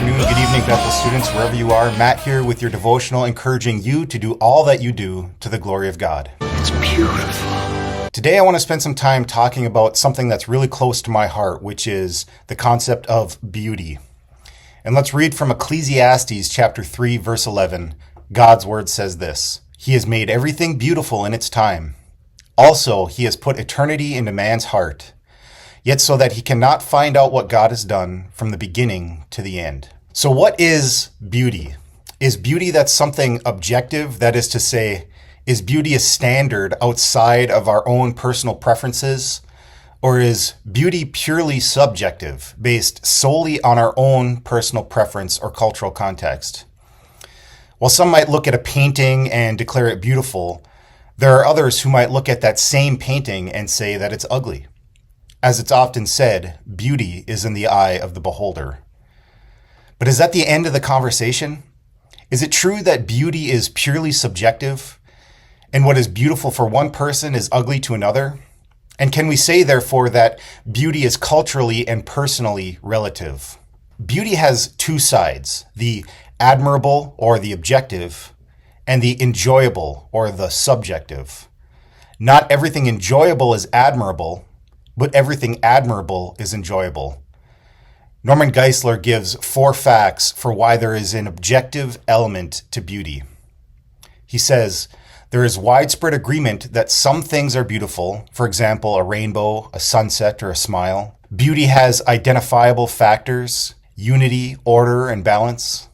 afternoon, good evening, Bethel students, wherever you are. Matt here with your devotional, encouraging you to do all that you do to the glory of God. It's beautiful. Today I want to spend some time talking about something that's really close to my heart, which is the concept of beauty. And let's read from Ecclesiastes chapter 3, verse 11. God's word says this: He has made everything beautiful in its time. Also, He has put eternity into man's heart, yet so that he cannot find out what God has done from the beginning to the end. So what is beauty? Is beauty that's something objective? That is to say, is beauty a standard outside of our own personal preferences? Or is beauty purely subjective, based solely on our own personal preference or cultural context? While some might look at a painting and declare it beautiful, there are others who might look at that same painting and say that it's ugly. As it's often said, beauty is in the eye of the beholder. But is that the end of the conversation? Is it true that beauty is purely subjective, and what is beautiful for one person is ugly to another? And can we say, therefore, that beauty is culturally and personally relative? Beauty has two sides: the admirable, or the objective, and the enjoyable, or the subjective. Not everything enjoyable is admirable, but everything admirable is enjoyable. Norman Geisler gives 4 facts for why there is an objective element to beauty. He says, there is widespread agreement that some things are beautiful, for example, a rainbow, a sunset, or a smile. Beauty has identifiable factors: unity, order, and balance.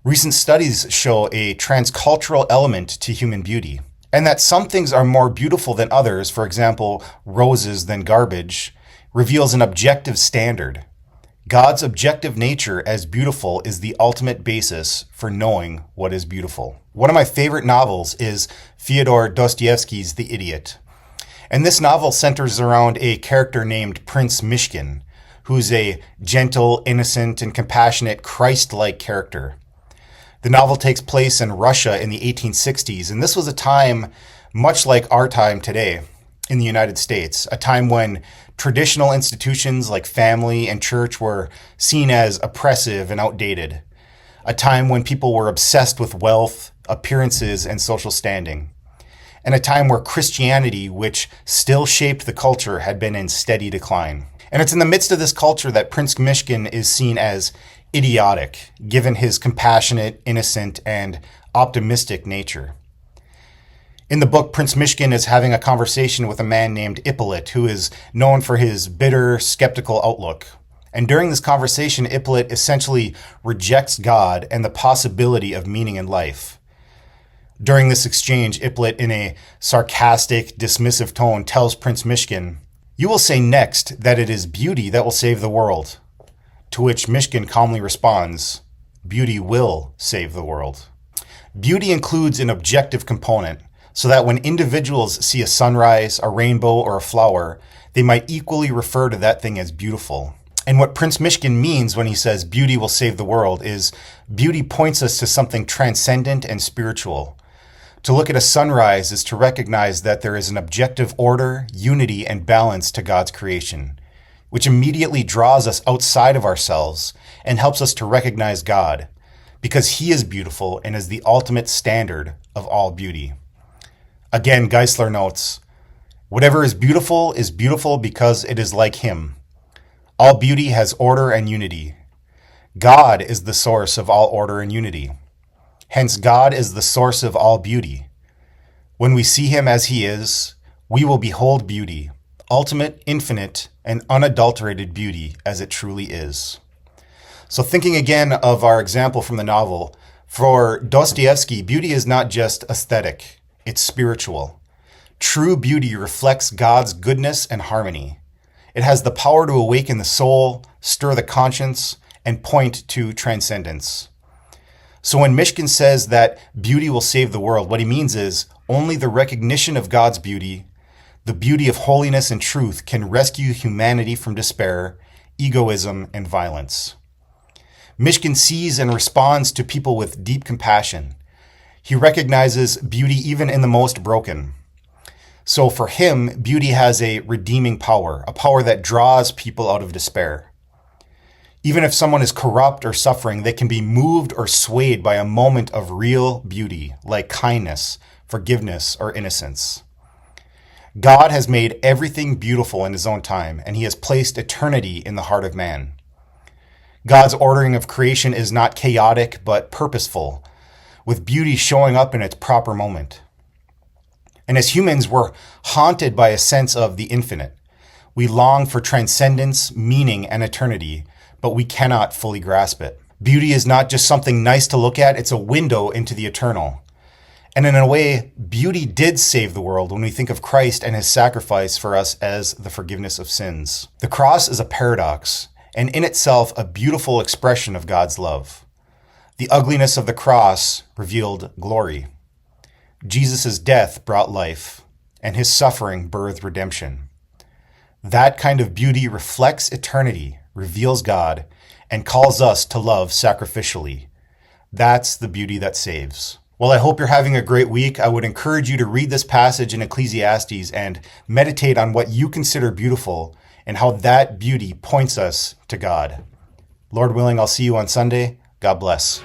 Recent studies show a transcultural element to human beauty, and that some things are more beautiful than others, for example, roses than garbage, reveals an objective standard. God's objective nature as beautiful is the ultimate basis for knowing what is beautiful. One of my favorite novels is Fyodor Dostoevsky's The Idiot. And this novel centers around a character named Prince Myshkin, who's a gentle, innocent, and compassionate Christ-like character. The novel takes place in Russia in the 1860s, and this was a time much like our time today in the United States, a time when traditional institutions like family and church were seen as oppressive and outdated, a time when people were obsessed with wealth, appearances, and social standing, and a time where Christianity, which still shaped the culture, had been in steady decline. And it's in the midst of this culture that Prince Myshkin is seen as idiotic, given his compassionate, innocent, and optimistic nature. In the book, Prince Myshkin is having a conversation with a man named Ippolit, who is known for his bitter, skeptical outlook. And during this conversation, Ippolit essentially rejects God and the possibility of meaning in life. During this exchange, Ippolit, in a sarcastic, dismissive tone, tells Prince Myshkin, "You will say next that it is beauty that will save the world." To which Myshkin calmly responds, "Beauty will save the world." Beauty includes an objective component, so that when individuals see a sunrise, a rainbow, or a flower, they might equally refer to that thing as beautiful. And what Prince Myshkin means when he says beauty will save the world is beauty points us to something transcendent and spiritual. To look at a sunrise is to recognize that there is an objective order, unity, and balance to God's creation, which immediately draws us outside of ourselves and helps us to recognize God, because He is beautiful and is the ultimate standard of all beauty. Again, Geisler notes, whatever is beautiful because it is like Him. All beauty has order and unity. God is the source of all order and unity. Hence, God is the source of all beauty. When we see Him as He is, we will behold beauty, ultimate, infinite, and unadulterated beauty as it truly is. So thinking again of our example from the novel, for Dostoevsky, beauty is not just aesthetic, it's spiritual. True beauty reflects God's goodness and harmony. It has the power to awaken the soul, stir the conscience, and point to transcendence. So when Myshkin says that beauty will save the world, what he means is only the recognition of God's beauty, the beauty of holiness and truth, can rescue humanity from despair, egoism, and violence. Myshkin sees and responds to people with deep compassion. He recognizes beauty even in the most broken. So for him, beauty has a redeeming power, a power that draws people out of despair. Even if someone is corrupt or suffering, they can be moved or swayed by a moment of real beauty, like kindness, forgiveness, or innocence. God has made everything beautiful in his own time, and he has placed eternity in the heart of man. God's ordering of creation is not chaotic, but purposeful, with beauty showing up in its proper moment. And as humans, we're haunted by a sense of the infinite. We long for transcendence, meaning, and eternity, but we cannot fully grasp it. Beauty is not just something nice to look at, it's a window into the eternal. And in a way, beauty did save the world when we think of Christ and his sacrifice for us as the forgiveness of sins. The cross is a paradox, and in itself a beautiful expression of God's love. The ugliness of the cross revealed glory. Jesus' death brought life, and his suffering birthed redemption. That kind of beauty reflects eternity, reveals God, and calls us to love sacrificially. That's the beauty that saves. Well, I hope you're having a great week. I would encourage you to read this passage in Ecclesiastes and meditate on what you consider beautiful and how that beauty points us to God. Lord willing, I'll see you on Sunday. God bless.